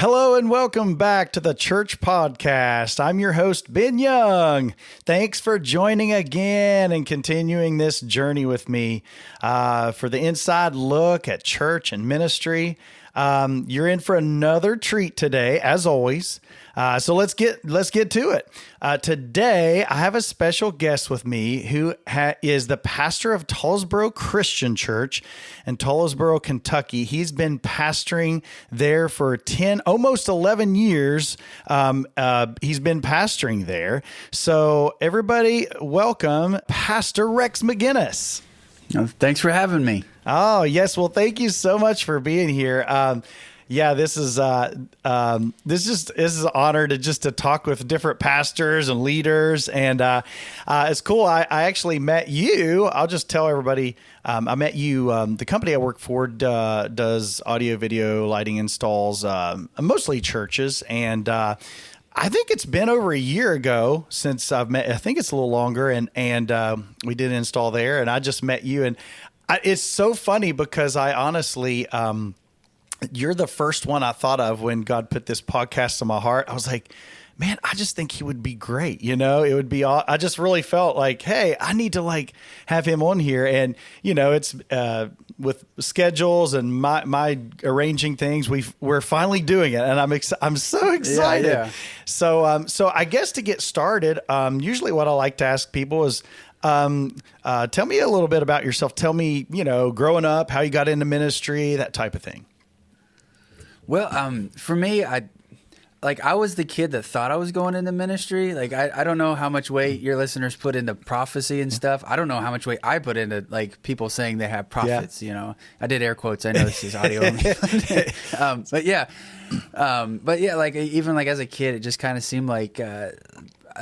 Hello and welcome back to the Church Podcast. I'm your host, Ben Young. Thanks for joining again and continuing this journey with me for the inside look at church and ministry. You're in for another treat today, as always. So let's get to it. Today, I have a special guest with me who is the pastor of Tollesboro Christian Church in Tollesboro, Kentucky. He's been pastoring there for 10, almost 11 years. He's been pastoring there. So everybody, welcome Pastor Rex McKinnis. Thanks for having me. Oh, yes. Well, thank you so much for being here. This is an honor to talk with different pastors and leaders, and it's cool. I actually met you. I'll just tell everybody. I met you. The company I work for does audio, video, lighting installs, mostly churches, and I think it's been over a year ago since I've met. I think it's a little longer, and we did an install there, and I just met you, and it's so funny because I honestly. You're the first one I thought of when God put this podcast in my heart. I was like, man, I just think he would be great. You know, it would be all, I just really felt like, hey, I need to have him on here. And, you know, it's with schedules and my arranging things, we're finally doing it. And I'm so excited. Yeah. So I guess to get started, usually what I like to ask people is, tell me a little bit about yourself. Tell me, growing up, how you got into ministry, that type of thing. Well, for me, I was the kid that thought I was going into ministry. I don't know how much weight your listeners put into prophecy and stuff. I don't know how much weight I put into people saying they have prophets. Yeah. I did air quotes. I know this is audio only. Even as a kid, it just kind of seemed like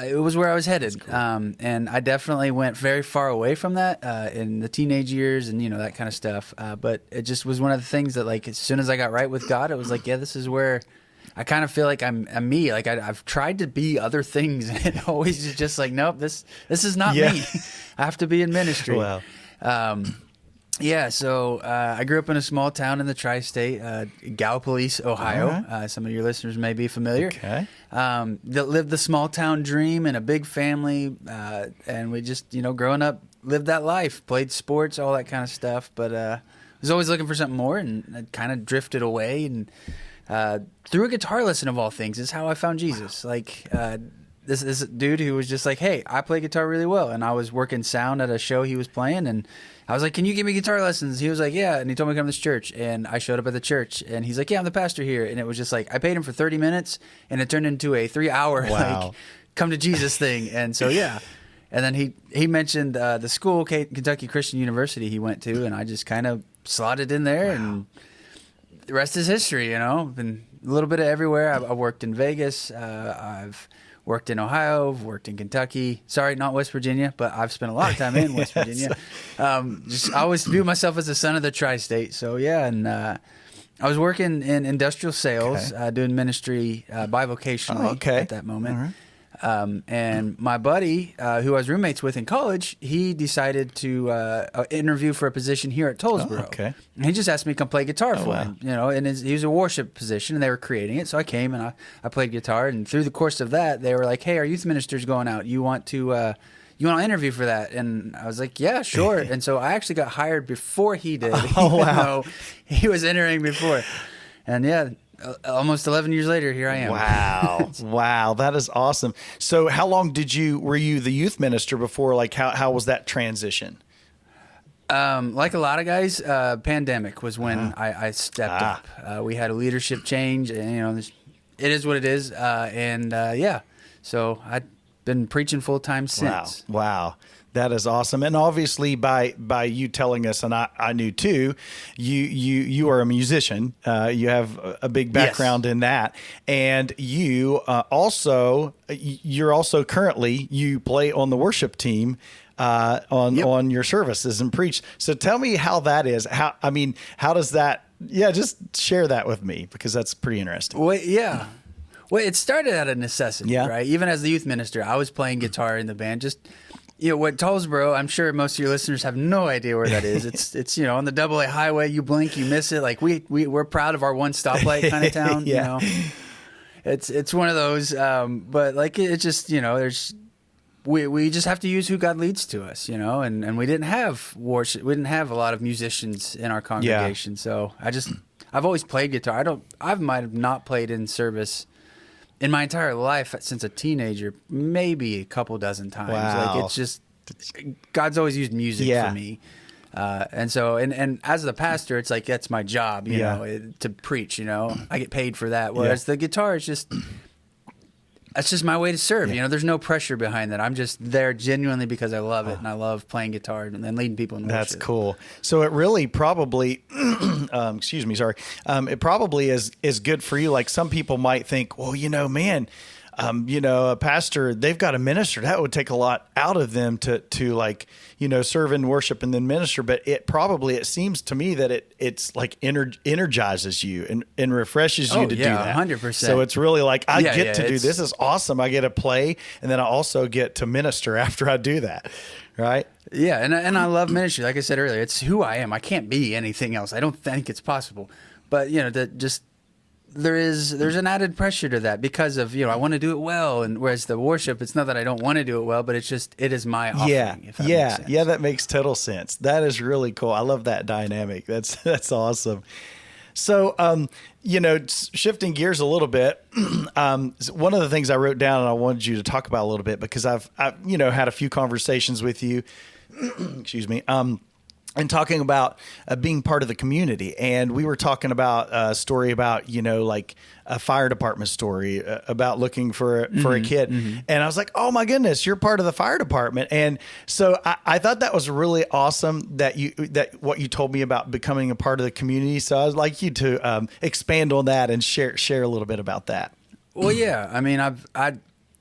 it was where I was headed. Cool. And I definitely went very far away from that in the teenage years and, that kind of stuff. But it just was one of the things that, as soon as I got right with God, it was like, yeah, this is where I kind of feel like I'm me. I've tried to be other things, and it always is just like, nope, this is not me. I have to be in ministry. Wow. So I grew up in a small town in the tri-state, Gallipolis, Ohio. Right. Some of your listeners may be familiar. Okay. That lived the small town dream in a big family, and we just, growing up, lived that life, played sports, all that kind of stuff. But was always looking for something more, and I kind of drifted away. And through a guitar lesson of all things is how I found Jesus. Wow. This dude who was just like, hey, I play guitar really well. And I was working sound at a show he was playing, and I was like, can you give me guitar lessons? He was like, yeah. And he told me to come to this church. And I showed up at the church, and he's like, yeah, I'm the pastor here. And it was just like, I paid him for 30 minutes, and it turned into a 3-hour, come to Jesus thing. And so, yeah. And then he mentioned the school, Kentucky Christian University he went to, and I just kind of slotted in there. Wow. And the rest is history, Been a little bit of everywhere. I worked in Vegas. I've worked in Ohio, I've worked in Kentucky. Sorry, not West Virginia, but I've spent a lot of time in West Virginia. I always view myself as a son of the tri-state. So, yeah, and I was working in industrial sales, doing ministry bivocationally at that moment. All right. And my buddy, who I was roommates with in college, he decided to interview for a position here at Tollesboro. Okay. And he just asked me to come play guitar for him, and he was a worship position, and they were creating it. So I came and I played guitar, and through the course of that, they were like, hey, our youth minister's going out. You want to interview for that? And I was like, yeah, sure. And so I actually got hired before he did, even though he was entering before. And yeah, almost 11 years later, here I am. Wow. Wow. That is awesome. So how long were you the youth minister before? How was that transition? Like a lot of guys, pandemic was when I stepped up. We had a leadership change, and, it is what it is. So I've been preaching full time since. Wow. That is awesome. And obviously by you telling us, and I knew too, you are a musician. You have a big background in that. And you're also currently, you play on the worship team on your services and preach. So tell me how that is. How does that, just share that with me, because that's pretty interesting. Well, yeah. Well, it started out of necessity, right? Even as the youth minister, I was playing guitar in the band, just what Tollesboro, I'm sure most of your listeners have no idea where that is. It's on the AA highway. You blink, you miss it. Like we're proud of our one stoplight kind of town. Yeah. It's one of those. But like it just there's we just have to use who God leads to us. And we didn't have worship. We didn't have a lot of musicians in our congregation. So I've always played guitar. I might have not played in service in my entire life since a teenager, maybe a couple dozen times. Wow. Like it's just God's always used music for me, and so and as the pastor, it's like that's my job, you know, to preach. I get paid for that. Whereas the guitar is just that's just my way to serve. There's no pressure behind that. I'm just there genuinely because I love it and I love playing guitar and then leading people in worship. That's cool. So it really probably, excuse me, sorry. It probably is good for you. Like some people might think, well, man, a pastor, they've got a minister. That would take a lot out of them to like, serve in worship and then minister. But it seems to me that it's like energizes you and refreshes you to do that. 100%. So it's really like, I get to do this. Is awesome. I get to play. And then I also get to minister after I do that. Right. Yeah. And I love ministry. Like I said earlier, it's who I am. I can't be anything else. I don't think it's possible. But, there's an added pressure to that because of, I want to do it well. And whereas the worship, it's not that I don't want to do it well, but it is my offering. If that makes sense. Yeah. That makes total sense. That is really cool. I love that dynamic. That's awesome. So, shifting gears a little bit, one of the things I wrote down and I wanted you to talk about a little bit because I've had a few conversations with you, excuse me, and talking about being part of the community. And we were talking about a story about, like a fire department story about looking for a kid. Mm-hmm. And I was like, oh my goodness, you're part of the fire department. And so I thought that was really awesome that what you told me about becoming a part of the community. So I'd like you to expand on that and share a little bit about that. Well, yeah. I mean,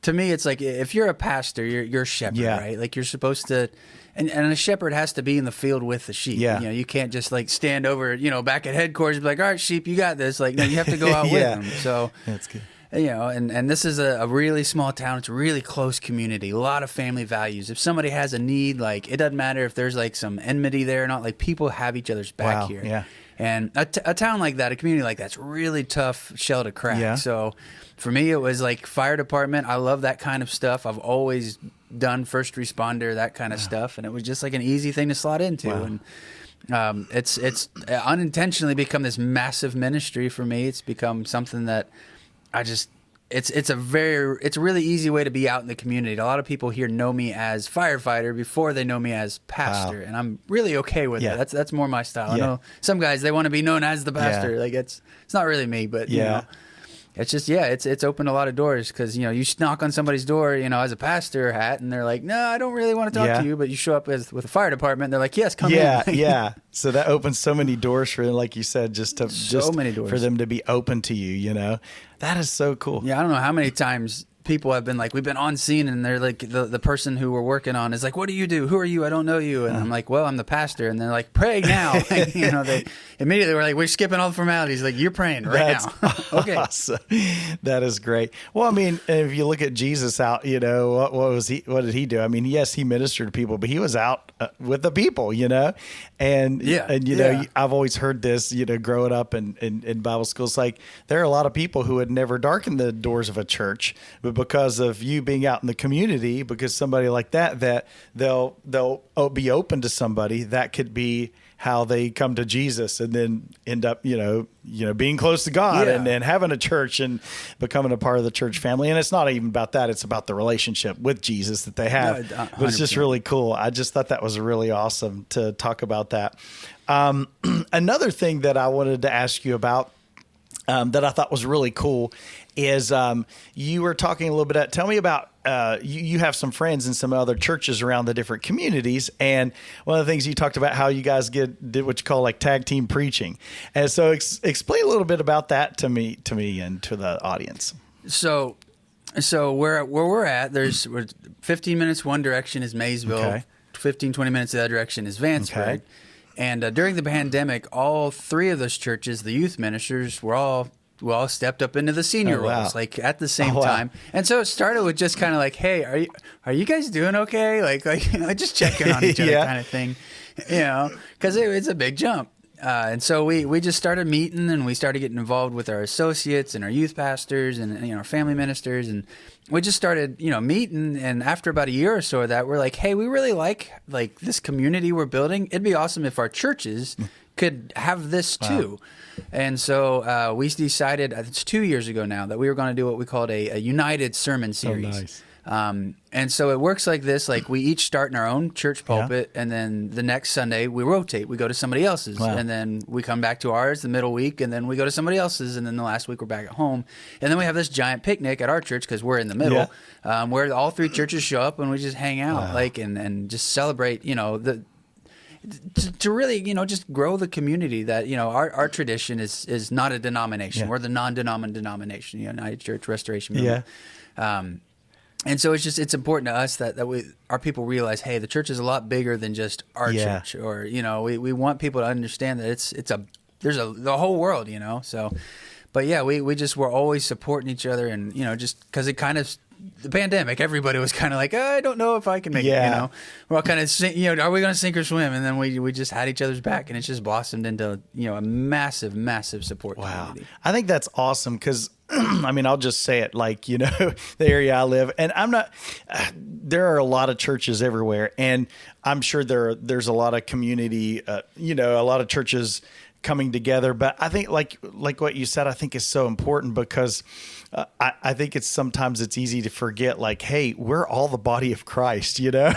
to me, it's like if you're a pastor, you're a shepherd, right? Like you're supposed to, and a shepherd has to be in the field with the sheep. Yeah. You can't just like stand over, back at headquarters and be like, all right, sheep, you got this. Like, no, you have to go out with them. So that's good. And this is a really small town. It's a really close community, a lot of family values. If somebody has a need, like it doesn't matter if there's like some enmity there or not, like people have each other's back here. Yeah. And a town like that, a community like that's really tough shell to crack. Yeah. So for me, it was like fire department. I love that kind of stuff. I've always done first responder, that kind of stuff. And it was just like an easy thing to slot into. Wow. And it's unintentionally become this massive ministry for me. It's become something that it's a really easy way to be out in the community. A lot of people here know me as firefighter before they know me as pastor, and I'm really okay with it. That's more my style. I know some guys, they want to be known as the pastor. Like it's not really me, but it's just it's opened a lot of doors because you knock on somebody's door as a pastor hat and they're like, no, I don't really want to talk to you, but you show up with a fire department, they're like, yes, come in. Yeah. So that opens so many doors for them, like you said, many doors for them to be open to you. That is so cool. Yeah, I don't know how many times people have been like, we've been on scene and they're like, the person who we're working on is like, what do you do? Who are you? I don't know you. And I'm like, well, I'm the pastor. And they're like, pray now. They immediately were like, we're skipping all the formalities. Like, you're praying right now. Okay. Awesome. That is great. Well, I mean, if you look at Jesus out, what did he do? I mean, yes, he ministered to people, but he was out with the people, and I've always heard this, growing up in Bible schools, like there are a lot of people who would never darken the doors of a church, but because of you being out in the community, because somebody like that they'll be open to somebody, that could be how they come to Jesus and then end up, being close to God and having a church and becoming a part of the church family. And it's not even about that. It's about the relationship with Jesus that they have. No, but it's just really cool. I just thought that was really awesome to talk about that. Another thing that I wanted to ask you about that I thought was really cool is you were talking a little bit. Tell me about you have some friends in some other churches around the different communities, and one of the things you talked about how you guys did what you call like tag team preaching, and so explain a little bit about that to me and to the audience. So where we're at, there's 15 minutes one direction is Maysville, okay. 15, 20 minutes the other direction is Vansford. Okay. And during the pandemic, all three of those churches, the youth ministers, were all we all stepped up into the senior roles, like at the same time. And so it started with just kind of like, hey, are you guys doing okay? Like just checking on each other kind of thing, because it's a big jump. And so we just started meeting, and we started getting involved with our associates and our youth pastors and our family ministers, and we just started meeting. And after about a year or so of that, we're like, hey, we really like this community we're building. It'd be awesome if our churches could have this too. And so we decided, it's 2 years ago now, that we were going to do what we called a United Sermon Series. Oh, nice. And so it works like this, like we each start in our own church pulpit, and then the next Sunday we rotate. We go to somebody else's, and then we come back to ours the middle week, and then we go to somebody else's, and then the last week we're back at home. And then we have this giant picnic at our church because we're in the middle, where all three churches show up, and we just hang out, and just celebrate, to really, just grow the community that, our tradition is not a denomination. We're the non-denomination, United Church Restoration Movement. And so it's important to us that our people realize, hey, the church is a lot bigger than just our church, or we want people to understand that there's the whole world, So, but we're always supporting each other, and just because it kind of, the pandemic, everybody was kind of like, I don't know if I can make it. We're all kind of, are we going to sink or swim? And then we just had each other's back, and it's just blossomed into a massive, massive support community. I think that's awesome because, I mean, I'll just say it, like, the area I live, and there are a lot of churches everywhere, and I'm sure there's a lot of community, a lot of churches coming together. But I think like what you said, I think is so important because I think sometimes it's easy to forget, like, hey, we're all the body of Christ, and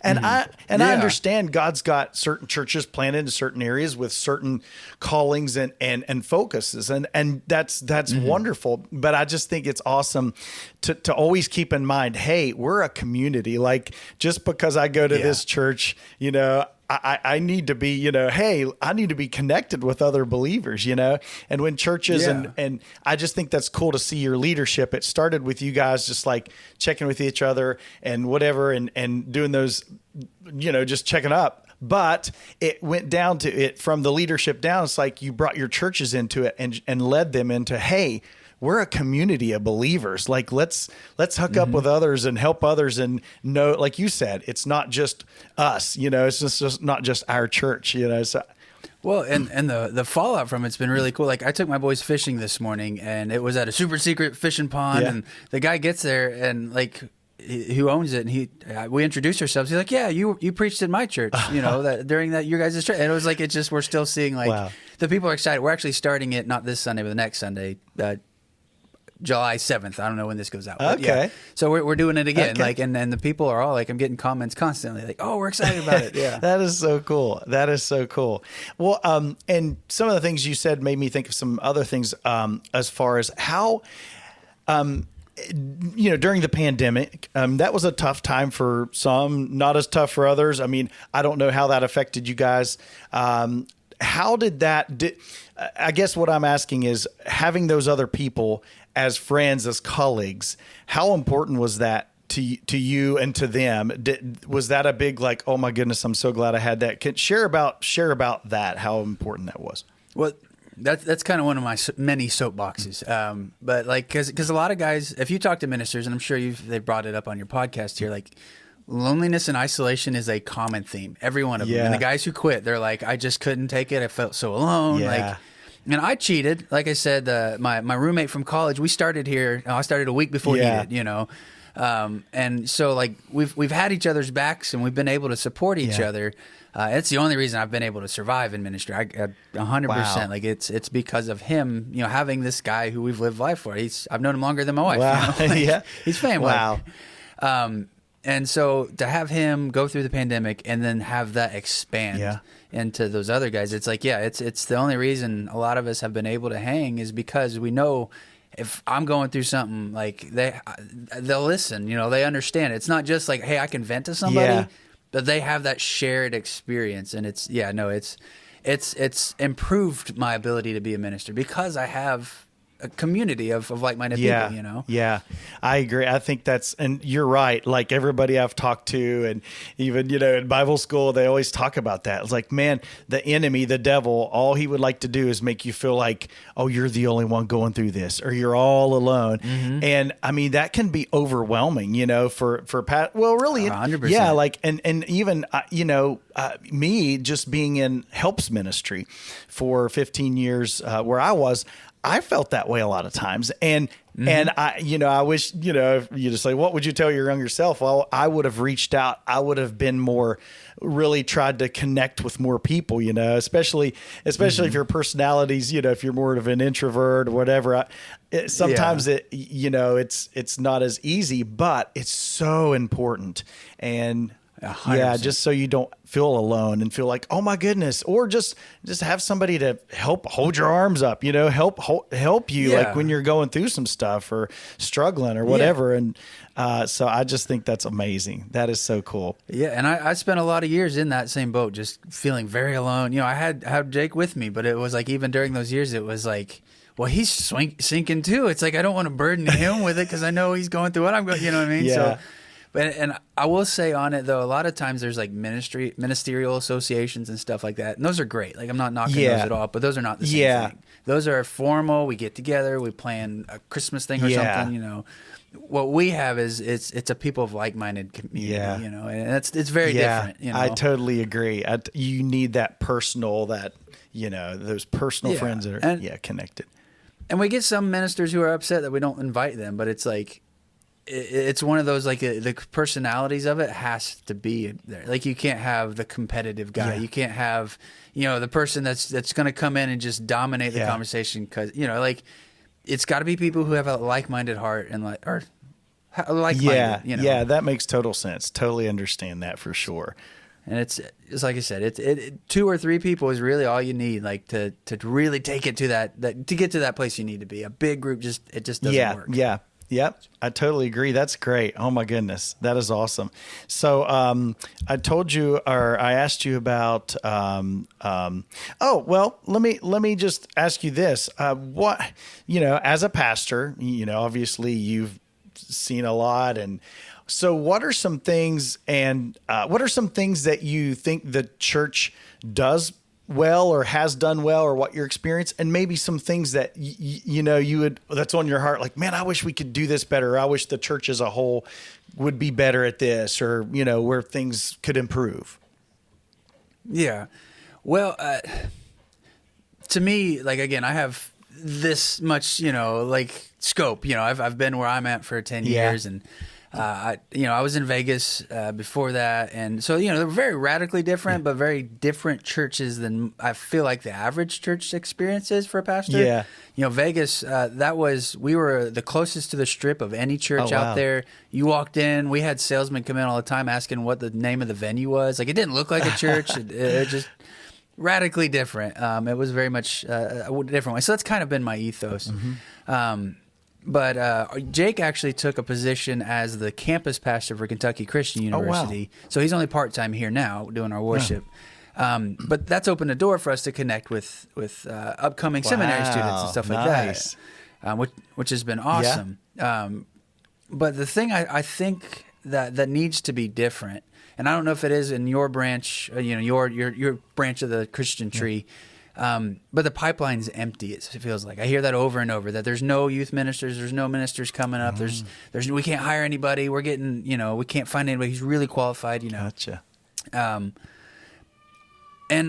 I understand God's got certain churches planted in certain areas with certain callings and focuses, and that's wonderful. But I just think it's awesome to always keep in mind, hey, we're a community. Like, just because I go to this church, I need to be, hey, I need to be connected with other believers, and when churches and I just think that's cool to see your leadership. It started with you guys just like checking with each other and whatever, and doing those, just checking up. But it went down to it from the leadership down. It's like you brought your churches into it and led them into, hey, we're a community of believers. Like, let's hook up with others and help others, and know, like you said, it's not just us, it's just not just our church, So. Well, and the fallout from it's been really cool. Like, I took my boys fishing this morning, and it was at a super secret fishing pond, and the guy gets there, and like, who owns it, and we introduced ourselves. He's like, yeah, you preached in my church, that during that your guys' church. And it was like, we're still seeing, like, the people are excited. We're actually starting it not this Sunday, but the next Sunday, July 7th. I don't know when this goes out. Okay. So we're doing it again. Okay. Like, and the people are all like, I'm getting comments constantly like, oh, we're excited about it. Yeah. That is so cool. Well, and some of the things you said made me think of some other things, as far as how, during the pandemic, that was a tough time for some, not as tough for others. I mean, I don't know how that affected you guys. How did I guess what I'm asking is, having those other people as friends, as colleagues, how important was that to you and to them? Was that a big, like, oh my goodness, I'm so glad I had that? Share about that, how important that was. Well, that's kind of one of my many soapboxes. But like, because a lot of guys, if you talk to ministers, and I'm sure they brought it up on your podcast here, like, loneliness and isolation is a common theme. Every one of them. And the guys who quit, they're like, I just couldn't take it. I felt so alone. Like, and I cheated. Like I said, my roommate from college, we started here. I started a week before he did, and so, like, we've had each other's backs, and we've been able to support each other. It's the only reason I've been able to survive in ministry. 100%. Like, it's because of him, having this guy who we've lived life for. I've known him longer than my wife. Wow. Like, he's family. Wow. And so to have him go through the pandemic and then have that expand into those other guys, it's like, it's the only reason a lot of us have been able to hang, is because we know if I'm going through something, like, they'll listen, they understand. It's not just like, hey, I can vent to somebody, but they have that shared experience. And it's improved my ability to be a minister because I have a community of like-minded people, you know? Yeah, I agree. I think and you're right. Like everybody I've talked to, and even, in Bible school, they always talk about that. It's like, man, the enemy, the devil, all he would like to do is make you feel like, oh, you're the only one going through this, or you're all alone. Mm-hmm. And I mean, that can be overwhelming, for Pat. Well, really, 100%. Yeah. Like, and even, me just being in helps ministry for 15 years, where I felt that way a lot of times. And I wish, if you just say, what would you tell your younger self? Well, I would have reached out. I would have been really tried to connect with more people, especially if your personalities, if you're more of an introvert or whatever. Sometimes it's not as easy, but it's so important. And 100%. Just so you don't feel alone and feel like, oh my goodness, or just have somebody to help hold your arms up, help you like when you're going through some stuff or struggling or whatever. And so I just think that's amazing. That is so cool. Yeah, and I spent a lot of years in that same boat, just feeling very alone. I had Jake with me, but it was like even during those years, it was like, well, he's sinking too. It's like I don't want to burden him with it because I know he's going through what I'm going. You know what I mean? Yeah. So, and I will say on it though, a lot of times there's like ministerial associations and stuff like that, and those are great. Like I'm not knocking those at all, but those are not the same thing. Those are formal. We get together, we plan a Christmas thing or something. What we have is it's a people of like-minded community. And it's very different. I totally agree. You need that personal, those personal friends that are connected. And we get some ministers who are upset that we don't invite them, but it's like. It's one of those, like the personalities of it has to be there. Like you can't have the competitive guy. You can't have, the person that's going to come in and just dominate the conversation because, like it's got to be people who have a like-minded heart and like-minded. Yeah, that makes total sense. Totally understand that for sure. And it's like I said, it 2 or 3 people is really all you need, like to really take it to that to get to that place you need to be. A big group just doesn't work. Yeah. Yep, I totally agree. That's great. Oh my goodness, that is awesome. So I told you, or I asked you about. Let me just ask you this. What as a pastor, obviously you've seen a lot, and so what are some things, that you think the church does well or has done well, or what your experience, and maybe some things that you would, that's on your heart, like, man, I wish we could do this better. I wish the church as a whole would be better at this, or where things could improve. Yeah. Well, to me, like, again, I have this much, like scope, I've been where I'm at for 10 years, and I was in Vegas before that, and so they're very radically different, but very different churches than I feel like the average church experience is for a pastor. Yeah, Vegas, we were the closest to the Strip of any church out there. You walked in, we had salesmen come in all the time asking what the name of the venue was. Like it didn't look like a church; it just radically different. It was very much a different way. So that's kind of been my ethos. Mm-hmm. But Jake actually took a position as the campus pastor for Kentucky Christian University. Oh, wow. So he's only part-time here now doing our worship. Yeah. But that's opened a door for us to connect with upcoming seminary students and stuff like that, which has been awesome. Yeah. But the thing I think that needs to be different, and I don't know if it is in your branch, your branch of the Christian tree, but the pipeline's empty. It feels like I hear that over and over, that there's no youth ministers, there's no ministers coming up. There's we can't hire anybody. We're getting, we can't find anybody who's really qualified. Gotcha. And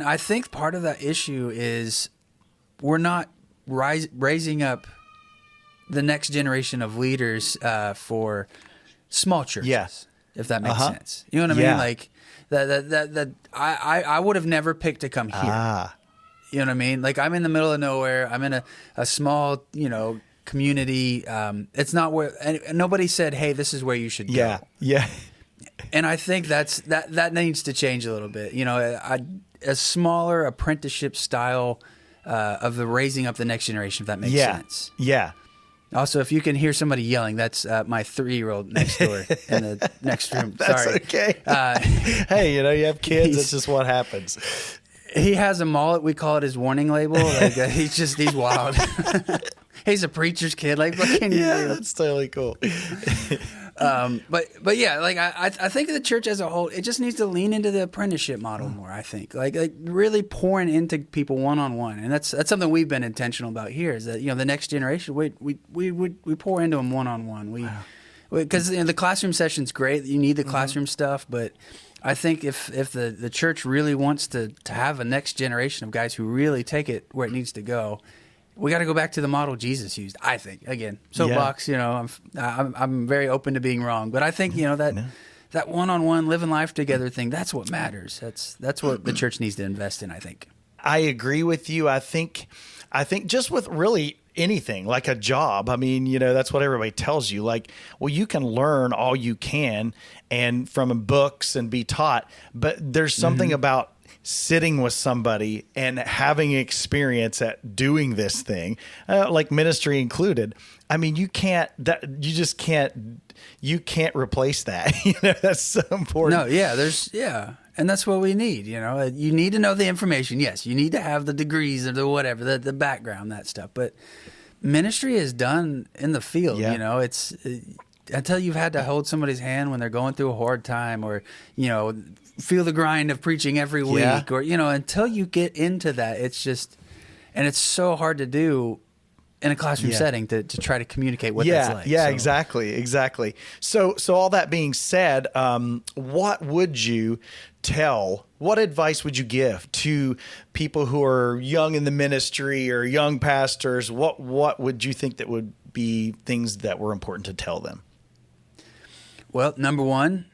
I think part of that issue is we're not raising up the next generation of leaders for small churches. Yes, if that makes sense. You know what I mean? Like that I would have never picked to come here. You know what I mean? Like I'm in the middle of nowhere. I'm in a small, community. It's not where nobody said, "Hey, this is where you should go." Yeah. And I think that needs to change a little bit. A smaller apprenticeship style of the raising up the next generation, if that makes sense. Yeah. Also, if you can hear somebody yelling, that's my 3-year-old next door in the next room. That's Sorry. okay. Hey, you have kids. That's just what happens. He has a mullet. We call it his warning label. Like he's wild. He's a preacher's kid. Like, what can you do? That's totally cool. But yeah, like I think the church as a whole, it just needs to lean into the apprenticeship model more. I think like really pouring into people one-on-one, and that's something we've been intentional about here. Is that the next generation we pour into them one-on-one. Because the classroom session's great. You need the classroom stuff, but I think if the church really wants to have a next generation of guys who really take it where it needs to go, we got to go back to the model Jesus used. I think again, soapbox. I'm very open to being wrong, but I think that one-on-one living life together thing. That's what matters. That's what the church needs to invest in. I think. I agree with you. I think just with really anything like a job. I mean, that's what everybody tells you. Like, well, you can learn all you can and from books and be taught, but there's something about sitting with somebody and having experience at doing this thing, like ministry included. I mean, you can't replace that. That's so important. No, and that's what we need. You need to know the information. Yes, you need to have the degrees or the whatever, the background, that stuff. But ministry is done in the field. Yeah. It's until you've had to hold somebody's hand when they're going through a hard time, or feel the grind of preaching every week, or until you get into that, it's just, and it's so hard to do in a classroom setting to try to communicate what that's like. Yeah, so. Exactly. So all that being said, what advice would you give to people who are young in the ministry or young pastors? What would you think that would be things that were important to tell them? Well, number one,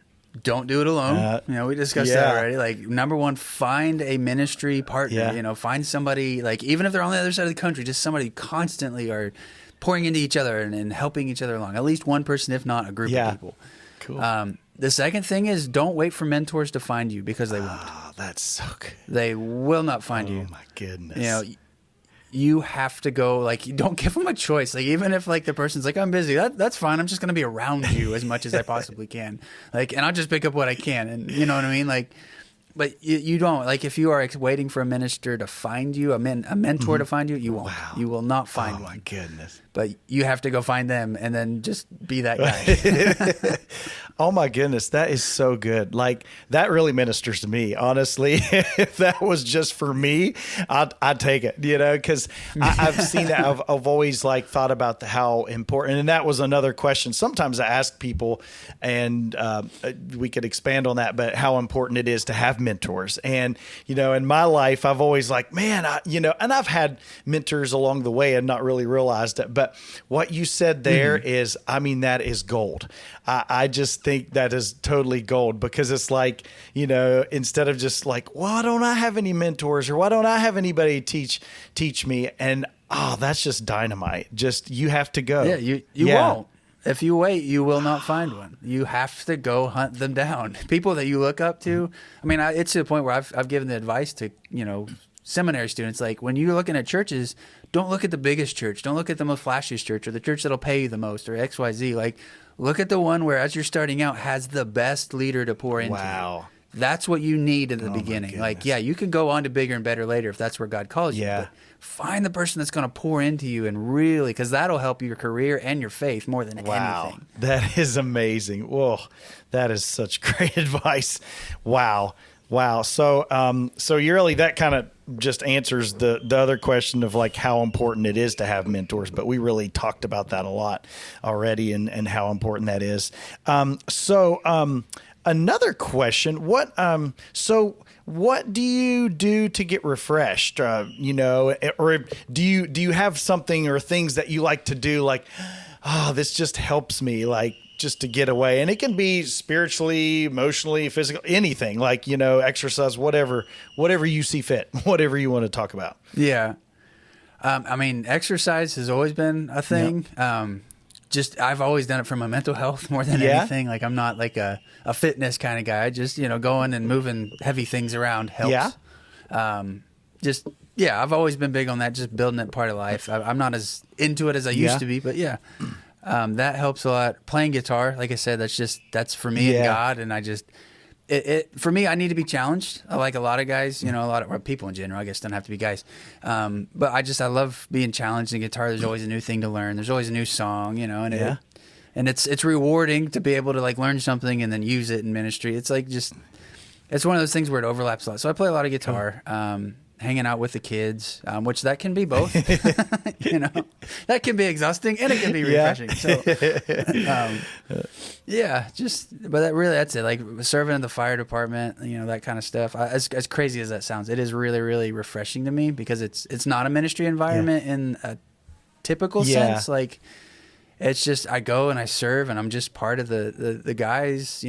don't do it alone. We discussed that already. Like, number one, find a ministry partner. Find somebody, like, even if they're on the other side of the country, just somebody constantly are pouring into each other and helping each other along. At least one person, if not a group of people. Cool. The second thing is, don't wait for mentors to find you, because they won't. Oh, that's so good. They will not find you. Oh my goodness. You have to go, like, don't give them a choice. Like, even if, like, the person's like, I'm busy, that's fine. I'm just going to be around you as much as I possibly can. Like, and I'll just pick up what I can. And you know what I mean? Like, but you don't, like, if you are waiting for a minister to find you, a mentor to find you, you won't. Wow. You will not find one. Oh my goodness. But you have to go find them and then just be that guy. Oh my goodness, that is so good. Like, that really ministers to me, honestly. If that was just for me, I'd take it, because I've seen that. I've always thought about how important, and that was another question. Sometimes I ask people, and we could expand on that, but how important it is to have mentors. And, in my life, I've always man, and I've had mentors along the way and not really realized it. But what you said there is, that is gold. I just think that is totally gold, because it's instead of just why don't I have any mentors, or why don't I have anybody teach me? And that's just dynamite. Just, you have to go. Yeah, you won't. If you wait, you will not find one. You have to go hunt them down. People that you look up to. It's to the point where I've given the advice to, seminary students, like, when you're looking at churches, don't look at the biggest church. Don't look at the most flashiest church, or the church that'll pay you the most, or XYZ. Like, look at the one where, as you're starting out, has the best leader to pour into. Wow. That's what you need in the beginning. You can go on to bigger and better later if that's where God calls you. But find the person that's going to pour into you, and really, because that'll help your career and your faith more than anything. That is amazing. Whoa, that is such great advice. Wow. So you really, that kind of just answers the other question of how important it is to have mentors, but we really talked about that a lot already, and how important that is. Another question, what do you do to get refreshed? Or do you have something or things that you like to do? This just helps me, just to get away. And it can be spiritually, emotionally, physical, anything, exercise, whatever you see fit, whatever you want to talk about. Yeah. Exercise has always been a thing. Yep. I've always done it for my mental health more than anything. I'm not a fitness kind of guy. Just, going and moving heavy things around helps. Yeah. I've always been big on that, just building it part of life. I'm not as into it as I used to be, but yeah. that helps a lot. Playing guitar, like I said, that's for me and God, and for me, I need to be challenged. I like a lot of guys, a lot of people in general, I guess, don't have to be guys. But I love being challenged in guitar. There's always a new thing to learn. There's always a new song, and and it's rewarding to be able to like learn something and then use it in ministry. It's like it's one of those things where it overlaps a lot. So I play a lot of guitar, hanging out with the kids, which that can be both. That can be exhausting and it can be refreshing. So, that's it. Like serving in the fire department, that kind of stuff. As crazy as that sounds, it is really, really refreshing to me because it's not a ministry environment in a typical sense. Like it's just I go and I serve and I'm just part of the guys.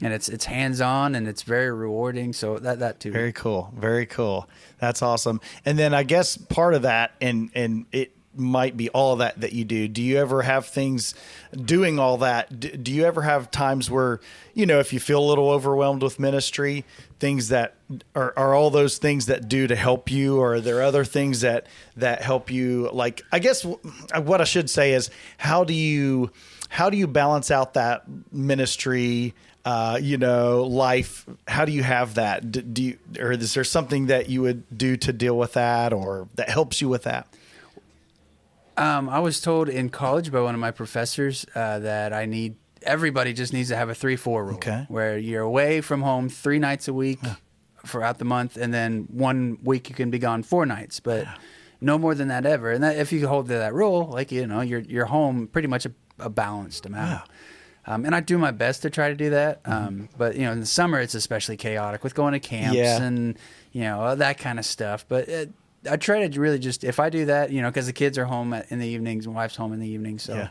It's hands-on and it's very rewarding. So that too. Very cool. Very cool. That's awesome. And then I guess part of that, and it might be all of that you do. Do you ever have things doing all that? Do you ever have times where, if you feel a little overwhelmed with ministry, things that are all those things that do to help you, or are there other things that help you? Like, I guess what I should say is, how do you balance out that ministry, life? How do you have that? Or is there something that you would do to deal with that, or that helps you with that? I was told in college by one of my professors that everybody just needs to have a 3-4 rule, where you're away from home 3 nights a week throughout the month, and then 1 week you can be gone 4 nights, but no more than that ever. And that, if you hold to that rule, like you're home pretty much a balanced amount. And I do my best to try to do that. But in the summer it's especially chaotic with going to camps and that kind of stuff. But I try to really just, if I do that, because the kids are home in the evenings, my wife's home in the evenings, so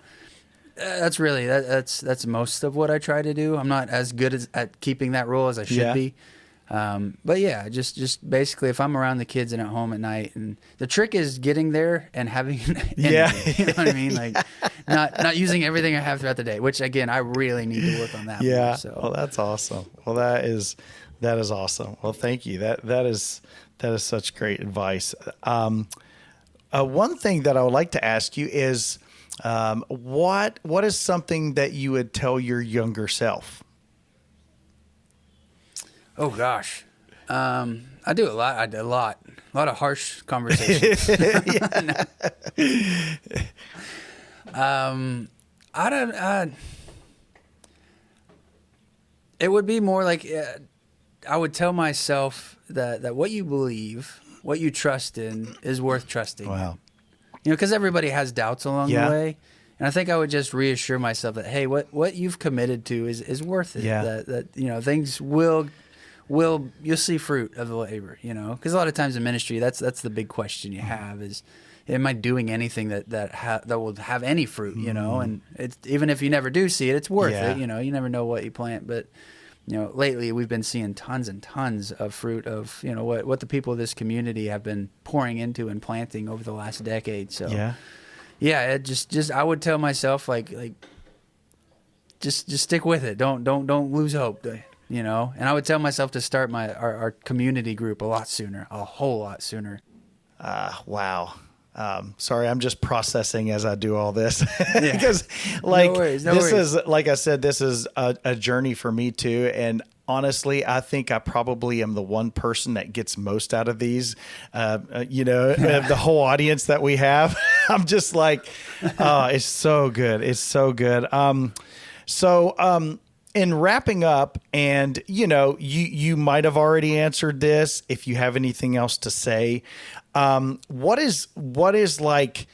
that's really that's most of what I try to do. I'm not as good at keeping that rule as I should be. But just basically, if I'm around the kids and at home at night, and the trick is getting there and having you know what I mean, like not using everything I have throughout the day. Which again, I really need to work on that. More, so. Well, that's awesome. Well, that is awesome. Well, thank you. That is such great advice. One thing that I would like to ask you is, what is something that you would tell your younger self? Oh gosh, I do a lot. I did a lot of harsh conversations. I don't. It would be more like I would tell myself that what you believe, what you trust in, is worth trusting. Wow. Because everybody has doubts along the way. And I think I would just reassure myself that, hey, what you've committed to is worth it. Yeah. That things you'll see fruit of the labor, because a lot of times in ministry, that's the big question you have is, am I doing anything that will have any fruit, and it's, even if you never do see it, it's worth it. You never know what you plant, but lately we've been seeing tons and tons of fruit of, what the people of this community have been pouring into and planting over the last decade. So it just I would tell myself like just stick with it. Don't lose hope. And I would tell myself to start our community group a whole lot sooner. Wow. Sorry, I'm just processing as I do all this because no worries. Is, like I said, this is a journey for me too. And honestly, I think I probably am the one person that gets most out of these, the whole audience that we have. I'm just like, it's so good. It's so good. In wrapping up, and you might have already answered this. If you have anything else to say, what is like?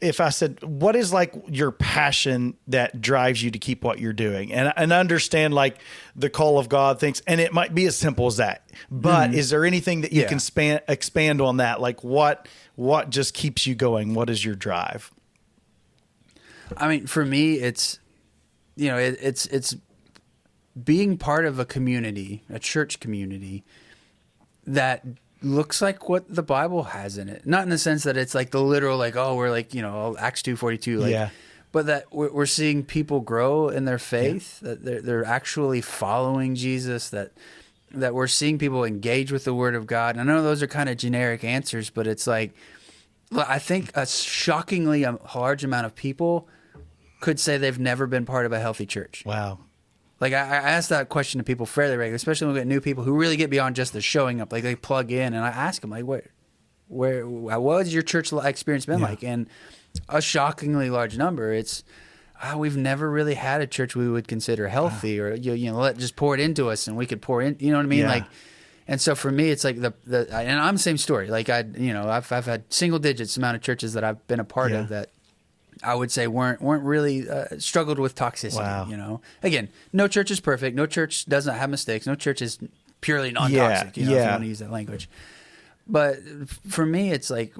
If I said, what is like your passion that drives you to keep what you're doing, and understand like the call of God things, and it might be as simple as that. But is there anything that you can expand on that? Like what just keeps you going? What is your drive? I mean, for me, it's being part of a community, a church community that looks like what the Bible has in it. Not in the sense that it's like the literal, like, oh, we're like, Acts 2:42, but that we're seeing people grow in their faith, that they're actually following Jesus, that we're seeing people engage with the Word of God. And I know those are kind of generic answers, but it's like, I think a shockingly large amount of people could say they've never been part of a healthy church. Wow. Like I ask that question to people fairly regularly, especially when we get new people who really get beyond just the showing up. Like they plug in, and I ask them like, what has your church experience been like? And a shockingly large number, it's we've never really had a church we would consider healthy, or let just pour it into us and we could pour in. You know what I mean? Like, and so for me, it's like and I'm the same story. Like I've had single digits amount of churches that I've been a part of that I would say weren't really struggled with toxicity. Wow. Again, no church is perfect. No church doesn't have mistakes. No church is purely non-toxic. If you want to use that language. But for me, it's like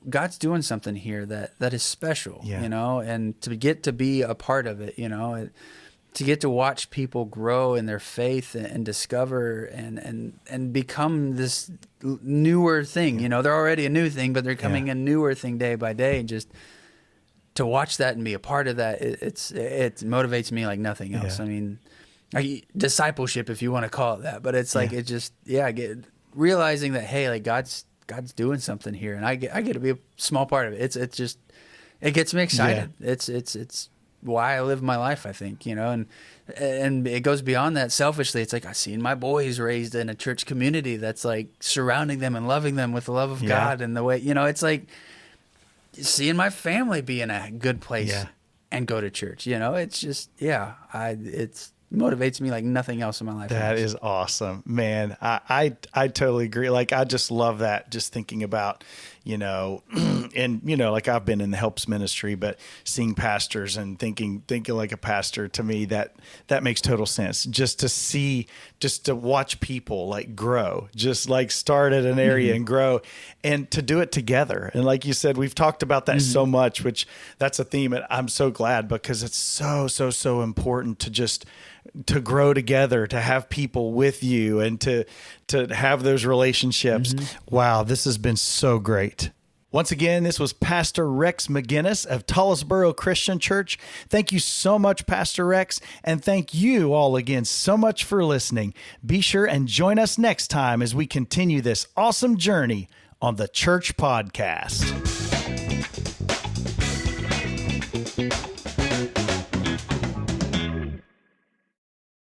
God's doing something here that is special, and to get to be a part of it, to get to watch people grow in their faith and discover and become this newer thing. They're already a new thing, but they're becoming a newer thing day by day, and just to watch that and be a part of that, it motivates me like nothing else. I mean, discipleship, if you want to call it that, but it's like it just realizing that, hey, like God's doing something here, and I get to be a small part of it. It's just, it gets me excited. It's why I live my life, I think, and it goes beyond that. Selfishly, it's like I've seen my boys raised in a church community that's like surrounding them and loving them with the love of God, and the way, it's like seeing my family be in a good place and go to church. It's just it's motivates me like nothing else in my life. That is awesome, man. I totally agree. Like, I just love that, just thinking about, and, like I've been in the helps ministry, but seeing pastors and thinking like a pastor, to me, that makes total sense. Just to watch people like grow, just like start at an area and grow, and to do it together. And like you said, we've talked about that so much, which that's a theme. And I'm so glad, because it's so important to grow together, to have people with you, and to have those relationships. Wow, this has been so great. Once again, this was Pastor Rex McKinnis of Tollesboro Christian Church. Thank you so much, Pastor Rex, and thank you all again so much for listening. Be sure and join us next time as we continue this awesome journey on the Church Podcast.